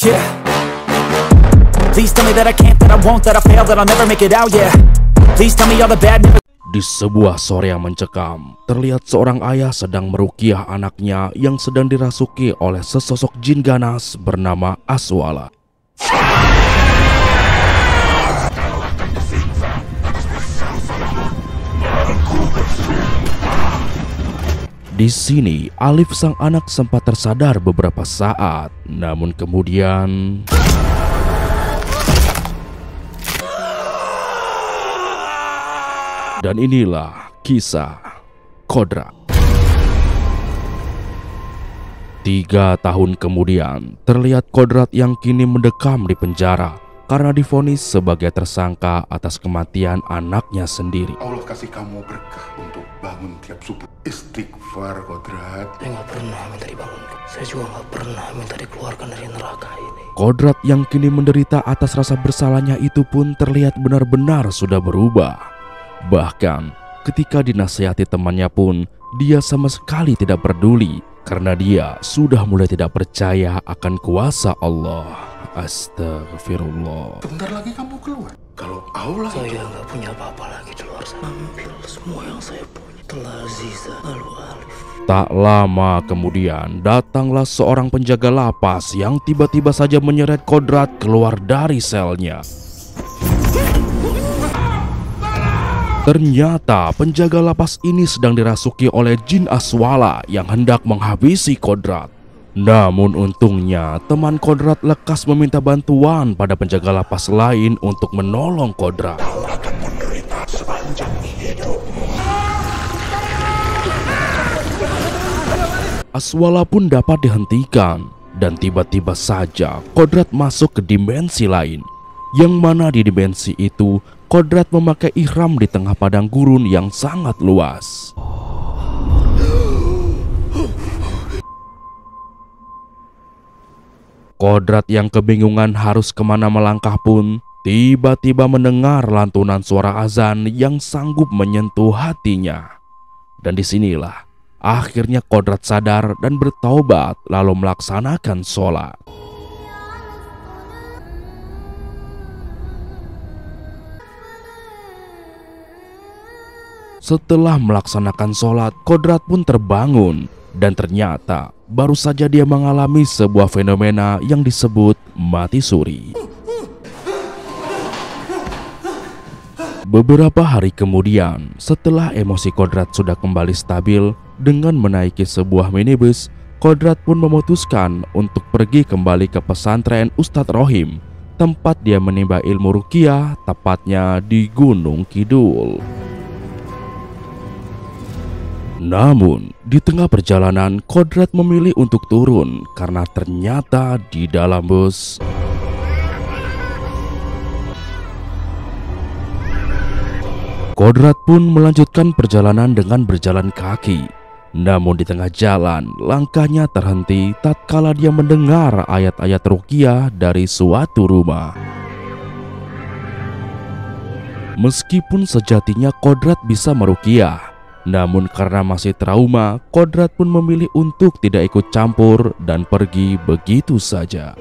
Yeah. Please tell me that I can't, that I won't, that I fail, that I'll never make it out, yeah. Please tell me all the bad news. Di sebuah sore yang mencekam, terlihat seorang ayah sedang meruqyah anaknya yang sedang dirasuki oleh sesosok jin ganas bernama Aswala. Di sini, Alif sang anak sempat tersadar beberapa saat, namun kemudian dan inilah kisah Kodrat. 3 tahun kemudian, terlihat Kodrat yang kini mendekam di penjara karena divonis sebagai tersangka atas kematian anaknya sendiri. Allah kasih kamu berkah untuk bangun tiap subuh. Istighfar, Kodrat. Saya nggak pernah minta dibangunkan. Saya juga nggak pernah minta dikeluarkan dari neraka ini. Kodrat yang kini menderita atas rasa bersalahnya itu pun terlihat benar-benar sudah berubah. Bahkan ketika dinasihati temannya pun, dia sama sekali tidak peduli karena dia sudah mulai tidak percaya akan kuasa Allah. Astagfirullah. Bentar lagi kamu keluar. Kalau Allah Saya nggak punya apa-apa lagi di luar sana. Ambil semua yang saya punya. Telah Aziza lalu Alif. Tak lama kemudian datanglah seorang penjaga lapas yang tiba-tiba saja menyeret Kodrat keluar dari selnya. Ternyata penjaga lapas ini sedang dirasuki oleh jin Aswala yang hendak menghabisi Kodrat. Namun untungnya teman Kodrat lekas meminta bantuan pada penjaga lapas lain untuk menolong Kodrat. Aswala pun dapat dihentikan dan tiba-tiba saja Kodrat masuk ke dimensi lain. Yang mana di dimensi itu Kodrat memakai ihram di tengah padang gurun yang sangat luas. Kodrat yang kebingungan harus kemana melangkah pun tiba-tiba mendengar lantunan suara azan yang sanggup menyentuh hatinya. Dan disinilah akhirnya Kodrat sadar dan bertaubat lalu melaksanakan sholat. Setelah melaksanakan sholat, Kodrat pun terbangun dan ternyata baru saja dia mengalami sebuah fenomena yang disebut mati suri. Beberapa hari kemudian, setelah emosi Kodrat sudah kembali stabil dengan menaiki sebuah minibus, Kodrat pun memutuskan untuk pergi kembali ke pesantren Ustadz Rohim, tempat dia menimba ilmu ruqyah, tepatnya di Gunung Kidul. Namun, di tengah perjalanan, Kodrat memilih untuk turun karena ternyata di dalam bus Kodrat pun melanjutkan perjalanan dengan berjalan kaki. Namun di tengah jalan, langkahnya terhenti tatkala dia mendengar ayat-ayat ruqyah dari suatu rumah. Meskipun sejatinya Kodrat bisa meruqyah, namun karena masih trauma, Kodrat pun memilih untuk tidak ikut campur dan pergi begitu saja.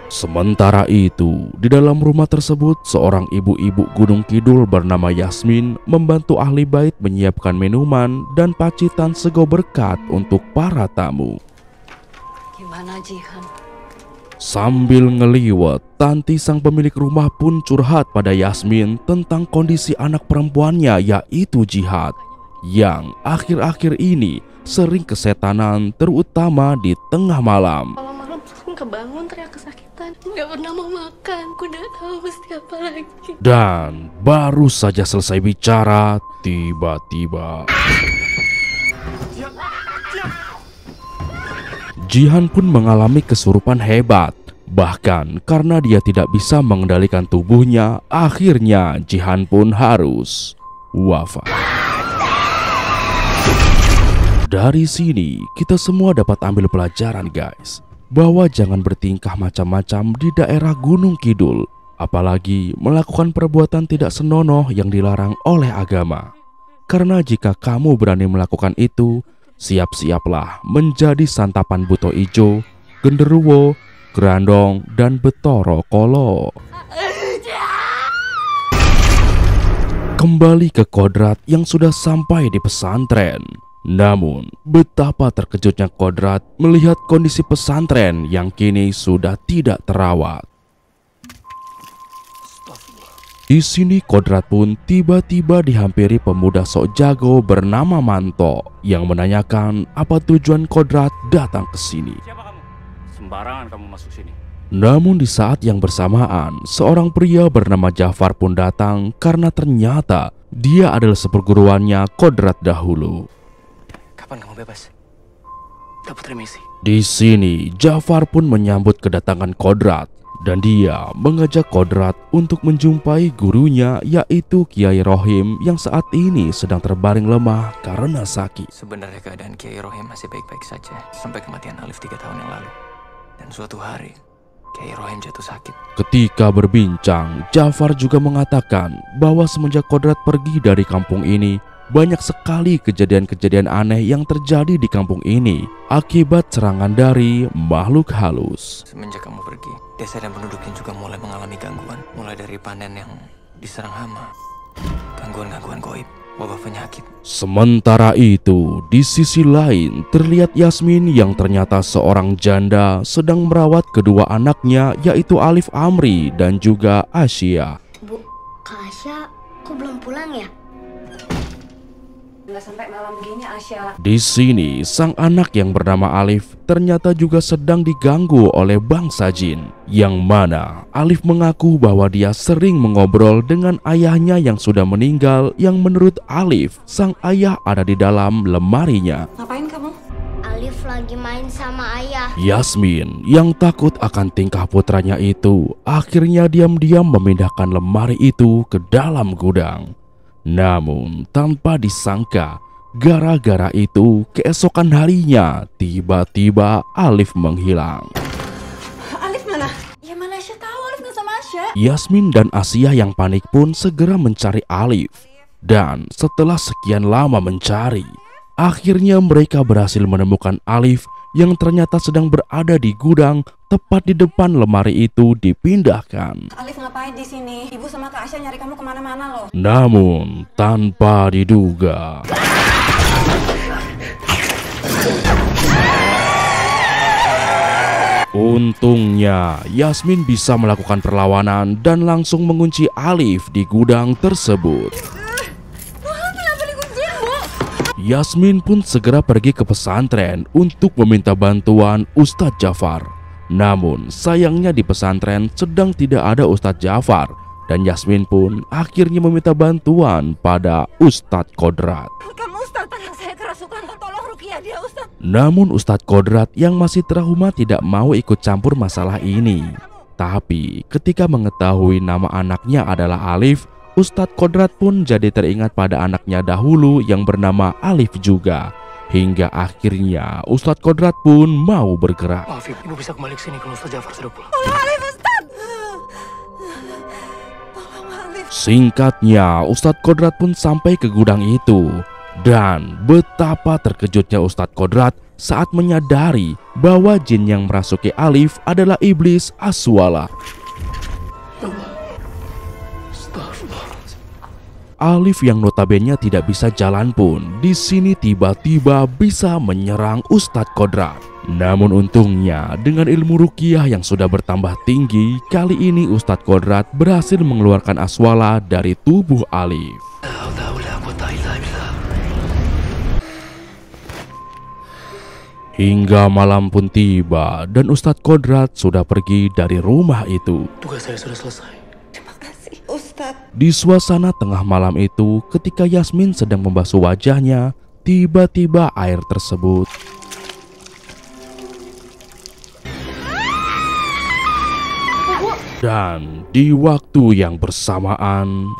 Sementara itu, di dalam rumah tersebut, seorang ibu-ibu Gunung Kidul bernama Yasmin membantu ahli bait menyiapkan minuman dan pacitan sego berkat untuk para tamu. Gimana Jihan? Sambil ngeliwat, Tanti sang pemilik rumah pun curhat pada Yasmin tentang kondisi anak perempuannya yaitu Jihad, yang akhir-akhir ini sering kesetanan terutama di tengah malam. Kalau malam aku kebangun teriak kesakitan, nggak pernah mau makan, aku nggak tahu mesti apa lagi. Dan baru saja selesai bicara, tiba-tiba Jihan pun mengalami kesurupan hebat. Bahkan karena dia tidak bisa mengendalikan tubuhnya, akhirnya Jihan pun harus wafat. Dari sini kita semua dapat ambil pelajaran guys, bahwa jangan bertingkah macam-macam di daerah Gunung Kidul, apalagi melakukan perbuatan tidak senonoh yang dilarang oleh agama. Karena jika kamu berani melakukan itu, siap-siaplah menjadi santapan buto ijo, genderuwo, grandong, dan betoro kolo. Kembali ke Kodrat yang sudah sampai di pesantren. Namun, betapa terkejutnya Kodrat melihat kondisi pesantren yang kini sudah tidak terawat. Di sini Kodrat pun tiba-tiba dihampiri pemuda sok jago bernama Manto yang menanyakan apa tujuan Kodrat datang ke sini. Siapa kamu? Sembarangan kamu masuk sini. Namun di saat yang bersamaan, seorang pria bernama Jafar pun datang karena ternyata dia adalah seperguruannya Kodrat dahulu. Kapan kamu bebas? Dapat remisi. Di sini Jafar pun menyambut kedatangan Kodrat dan dia mengajak Kodrat untuk menjumpai gurunya yaitu Kiai Rohim yang saat ini sedang terbaring lemah karena sakit. Sebenarnya keadaan Kiai Rohim masih baik-baik saja sampai kematian Alif 3 tahun yang lalu. Dan suatu hari Kiai Rohim jatuh sakit. Ketika berbincang, Jafar juga mengatakan bahwa semenjak Kodrat pergi dari kampung ini, banyak sekali kejadian-kejadian aneh yang terjadi di kampung ini akibat serangan dari makhluk halus. Semenjak kamu pergi, desa dan penduduknya juga mulai mengalami gangguan. Mulai dari panen yang diserang hama, gangguan-gangguan goib, wabah penyakit. Sementara itu, di sisi lain terlihat Yasmin yang ternyata seorang janda sedang merawat kedua anaknya yaitu Alif Amri dan juga Asya. Bu, Kak Asya kok belum pulang ya? Nggak sampai malam begini, Asya. Di sini, sang anak yang bernama Alif ternyata juga sedang diganggu oleh bangsa jin. Yang mana Alif mengaku bahwa dia sering mengobrol dengan ayahnya yang sudah meninggal, yang menurut Alif, sang ayah ada di dalam lemarinya. Ngapain kamu? Alif lagi main sama ayah. Yasmin yang takut akan tingkah putranya itu akhirnya diam-diam memindahkan lemari itu ke dalam gudang. Namun tanpa disangka, gara-gara itu keesokan harinya tiba-tiba Alif menghilang. Alif mana? Ya mana Asya tahu, Alif nggak sama Asya. Yasmin dan Asya yang panik pun segera mencari Alif. Dan setelah sekian lama mencari, akhirnya mereka berhasil menemukan Alif yang ternyata sedang berada di gudang tepat di depan lemari itu dipindahkan. Alif ngapain di sini? Ibu sama Kak Asya nyari kamu kemana-mana loh. Namun tanpa diduga, untungnya Yasmin bisa melakukan perlawanan dan langsung mengunci Alif di gudang tersebut. Yasmin pun segera pergi ke pesantren untuk meminta bantuan Ustadz Jafar. Namun sayangnya di pesantren sedang tidak ada Ustadz Jafar dan Yasmin pun akhirnya meminta bantuan pada Ustadz Kodrat. Kamu Ustadz, anak saya kerasukan, tolong ruqyah dia Ustadz. Namun Ustadz Kodrat yang masih trauma tidak mau ikut campur masalah ini. Tapi ketika mengetahui nama anaknya adalah Alif, Ustadz Kodrat pun jadi teringat pada anaknya dahulu yang bernama Alif juga. Hingga akhirnya Ustadz Kodrat pun mau bergerak. Maaf ibu bisa kembali ke sini kalau Ustadz Jafar sudah pulang. Tolong Alif Ustadz. Tolong Alif. Singkatnya Ustadz Kodrat pun sampai ke gudang itu. Dan betapa terkejutnya Ustadz Kodrat saat menyadari bahwa jin yang merasuki Alif adalah iblis Aswala. Alif yang notabene tidak bisa jalan pun di sini tiba-tiba bisa menyerang Ustadz Kodrat. Namun untungnya dengan ilmu ruqyah yang sudah bertambah tinggi, kali ini Ustadz Kodrat berhasil mengeluarkan Aswala dari tubuh Alif. Hingga malam pun tiba dan Ustadz Kodrat sudah pergi dari rumah itu. Tugas saya sudah selesai. Ustadz. Di suasana tengah malam itu, ketika Yasmin sedang membasuh wajahnya, tiba-tiba air tersebut dan di waktu yang bersamaan,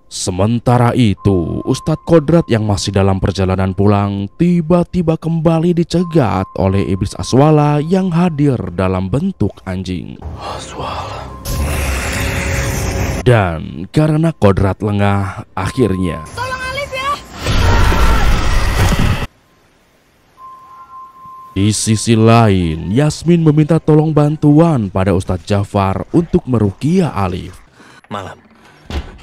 sementara itu Ustadz Kodrat yang masih dalam perjalanan pulang tiba-tiba kembali dicegat oleh iblis Aswala yang hadir dalam bentuk anjing. Aswala. Dan karena Kodrat lengah, akhirnya Tolong Alif ya. Di sisi lain, Yasmin meminta tolong bantuan pada Ustadz Jafar untuk meruqyah Alif. Malam,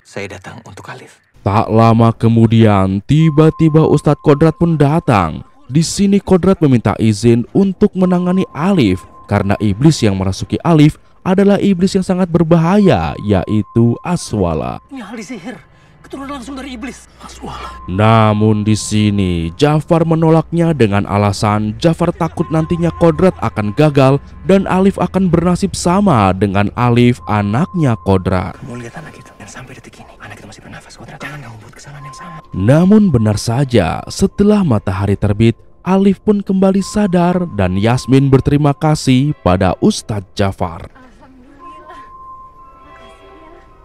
saya datang untuk Alif. Tak lama kemudian, tiba-tiba Ustadz Kodrat pun datang. Di sini Kodrat meminta izin untuk menangani Alif karena iblis yang merasuki Alif adalah iblis yang sangat berbahaya, yaitu Aswala. Ini ahli sihir, keturunan langsung dari iblis. Aswala. Namun di sini Jafar menolaknya dengan alasan Jafar takut nantinya Kodrat akan gagal dan Alif akan bernasib sama dengan Alif, anaknya Kodrat. Kamu lihat anak itu, dan sampai detik ini anak itu masih bernafas. Kodrat, jangan kamu buat kesalahan yang sama. Namun benar saja, setelah matahari terbit, Alif pun kembali sadar dan Yasmin berterima kasih pada Ustadz Jafar.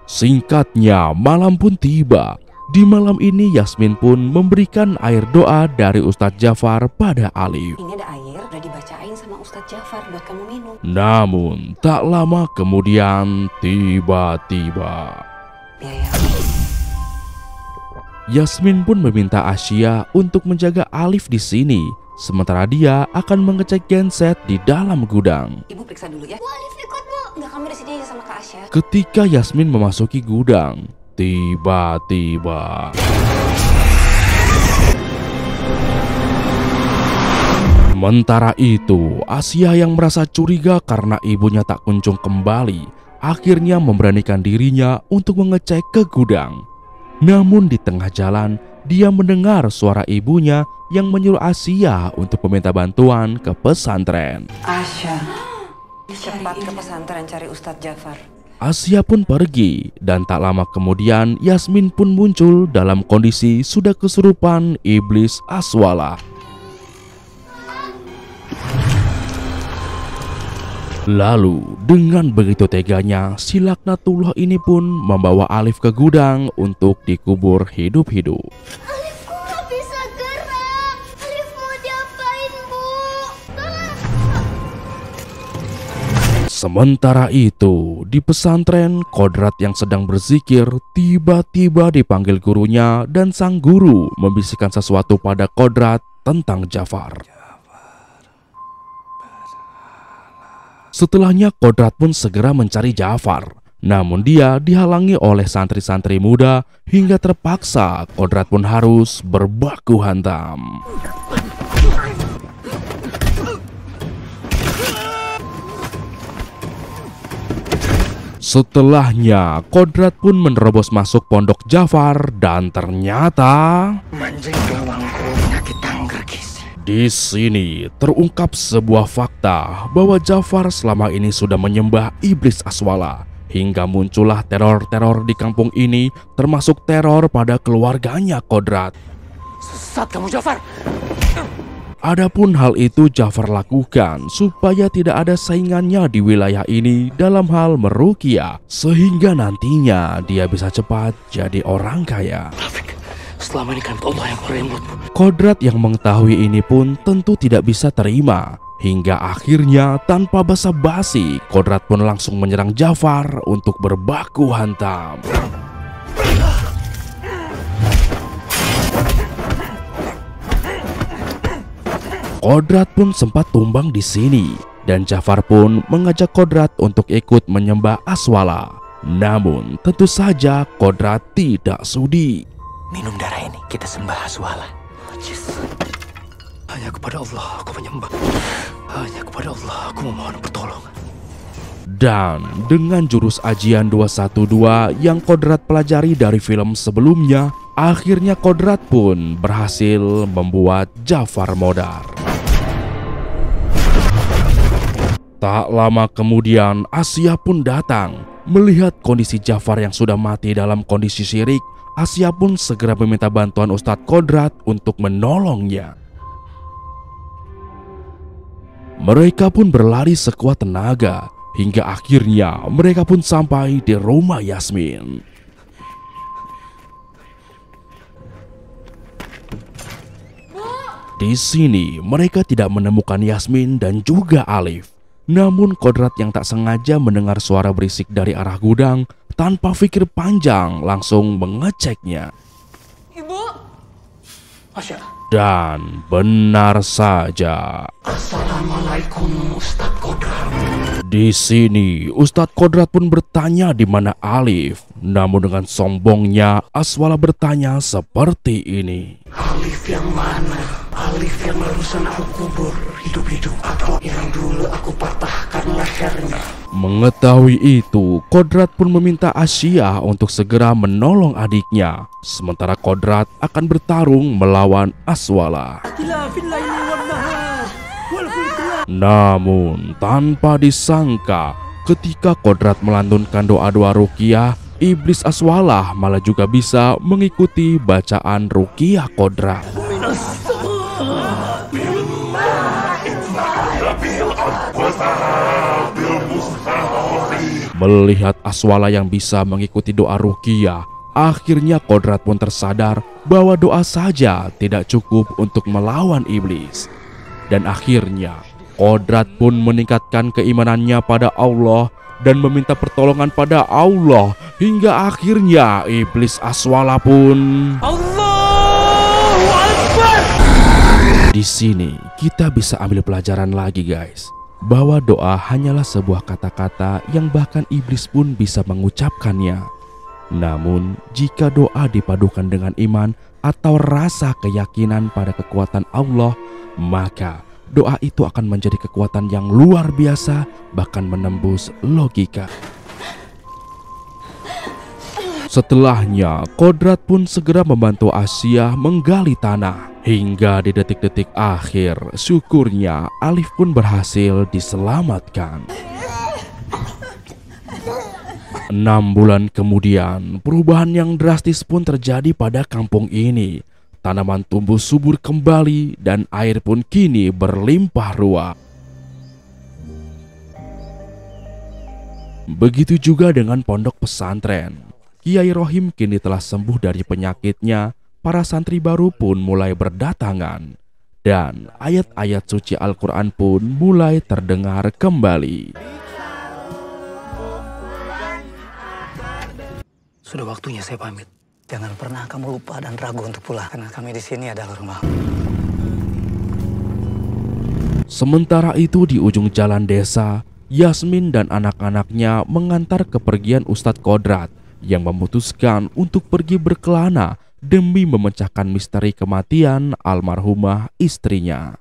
Singkatnya, malam pun tiba. Di malam ini Yasmin pun memberikan air doa dari Ustadz Jafar pada Alif. Ini ada air, udah dibacain sama Ustadz Jafar buat kamu minum. Namun tak lama kemudian tiba-tiba Yasmin pun meminta Asya untuk menjaga Alif di sini, sementara dia akan mengecek genset di dalam gudang. Ibu periksa dulu ya. Alif ikut, Bu. Enggak, kamu di sini aja sama Kak Asya. Ketika Yasmin memasuki gudang, tiba-tiba sementara itu, Asya yang merasa curiga karena ibunya tak kunjung kembali, akhirnya memberanikan dirinya untuk mengecek ke gudang. Namun di tengah jalan, dia mendengar suara ibunya yang menyuruh Asya untuk meminta bantuan ke pesantren. Asya, cepat ke pesantren cari Ustadz Jafar. Asya pun pergi dan tak lama kemudian Yasmin pun muncul dalam kondisi sudah kesurupan iblis Aswala. Lalu dengan begitu teganya, si laknatullah ini pun membawa Alif ke gudang untuk dikubur hidup-hidup. Alifku nggak bisa gerak. Alif mau diapain, Bu? Sementara itu, di pesantren, Kodrat yang sedang berzikir tiba-tiba dipanggil gurunya dan sang guru membisikkan sesuatu pada Kodrat tentang Jafar. Setelahnya Kodrat pun segera mencari Jafar. Namun dia dihalangi oleh santri-santri muda hingga terpaksa Kodrat pun harus berbaku hantam. Setelahnya Kodrat pun menerobos masuk pondok Jafar dan ternyata Manjing gawangku penyakit tanggerkis. di sini terungkap sebuah fakta bahwa Jafar selama ini sudah menyembah iblis Aswala hingga muncullah teror-teror di kampung ini, termasuk teror pada keluarganya Kodrat. Sesat kamu, Jafar. Adapun hal itu Jafar lakukan supaya tidak ada saingannya di wilayah ini dalam hal meruqyah, sehingga nantinya dia bisa cepat jadi orang kaya. Selama ini kan Allah yang merenggut. Kodrat yang mengetahui ini pun tentu tidak bisa terima. Hingga akhirnya tanpa basa-basi, Kodrat pun langsung menyerang Jafar untuk berbaku hantam. Kodrat pun sempat tumbang di sini dan Jafar pun mengajak Kodrat untuk ikut menyembah Aswala. Namun tentu saja Kodrat tidak sudi. Minum darah ini, kita sembah Aswala. Hanya kepada Allah aku menyembah. Hanya kepada Allah aku memohon pertolongan. Dan dengan jurus ajian 212 yang Kodrat pelajari dari film sebelumnya, akhirnya Kodrat pun berhasil membuat Jafar modar. Tak lama kemudian Asya pun datang. Melihat kondisi Jafar yang sudah mati dalam kondisi syirik, Asya pun segera meminta bantuan Ustadz Kodrat untuk menolongnya. Mereka pun berlari sekuat tenaga hingga akhirnya mereka pun sampai di rumah Yasmin. Di sini mereka tidak menemukan Yasmin dan juga Alif. Namun Kodrat yang tak sengaja mendengar suara berisik dari arah gudang, tanpa pikir panjang langsung mengeceknya. Ibu, Asya, Dan benar saja. Assalamualaikum Ustadz Kodrat. Di sini Ustadz Kodrat pun bertanya di mana Alif. Namun dengan sombongnya Aswala bertanya seperti ini. Alif yang mana? Alif yang barusan aku kubur hidup-hidup atau yang dulu aku patahkan lehernya? Mengetahui itu, Kodrat pun meminta Asya untuk segera menolong adiknya. Sementara Kodrat akan bertarung melawan Aswala. Namun tanpa disangka, ketika Kodrat melantunkan doa-doa ruqyah, iblis Aswala malah juga bisa mengikuti bacaan ruqyah Kodrat. Melihat Aswala yang bisa mengikuti doa ruqyah, akhirnya Kodrat pun tersadar bahwa doa saja tidak cukup untuk melawan iblis. Dan akhirnya Kodrat pun meningkatkan keimanannya pada Allah dan meminta pertolongan pada Allah, hingga akhirnya iblis Aswala pun Allahu Akbar. Di sini kita bisa ambil pelajaran lagi guys, bahwa doa hanyalah sebuah kata-kata yang bahkan iblis pun bisa mengucapkannya. Namun jika doa dipadukan dengan iman atau rasa keyakinan pada kekuatan Allah, maka doa itu akan menjadi kekuatan yang luar biasa, bahkan menembus logika. Setelahnya, Kodrat pun segera membantu Asya menggali tanah. Hingga di detik-detik akhir, syukurnya Alif pun berhasil diselamatkan. 6 bulan kemudian, perubahan yang drastis pun terjadi pada kampung ini. Tanaman tumbuh subur kembali dan air pun kini berlimpah ruah. Begitu juga dengan pondok pesantren. Kiai Rohim kini telah sembuh dari penyakitnya. Para santri baru pun mulai berdatangan. Dan ayat-ayat suci Al-Quran pun mulai terdengar kembali. Sudah waktunya saya pamit. Jangan pernah kamu lupa dan ragu untuk pulang, karena kami di sini adalah rumah. Sementara itu di ujung jalan desa, Yasmin dan anak-anaknya mengantar kepergian Ustadz Kodrat yang memutuskan untuk pergi berkelana demi memecahkan misteri kematian almarhumah istrinya.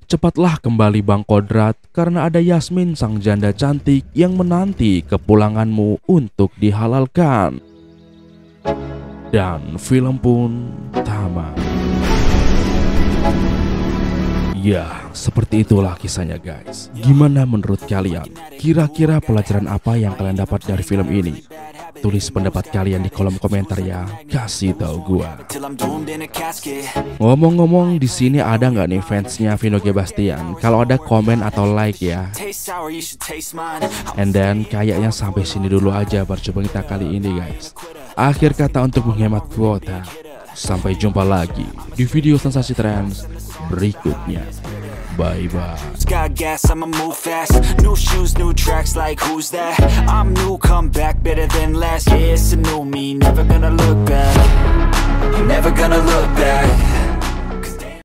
Cepatlah kembali Bang Kodrat, karena ada Yasmin sang janda cantik yang menanti kepulanganmu untuk dihalalkan. Dan film pun tamat. Ya, seperti itulah kisahnya guys. Gimana menurut kalian? Kira-kira pelajaran apa yang kalian dapat dari film ini? Tulis pendapat kalian di kolom komentar ya. Kasih tahu gua. Ngomong-ngomong, di sini ada nggak nih fansnya Vino G. Bastian? Kalau ada komen atau like ya. And then kayaknya sampai sini dulu aja percobaan kita kali ini guys. Akhir kata untuk menghemat kuota. Sampai jumpa lagi di video sensasi trends berikutnya. Bye-bye. Got gas, I'ma move fast. New shoes, new tracks, like who's that? I'm new, come back, better than last. Yeah, it's a new me, never gonna look back. Never gonna look back.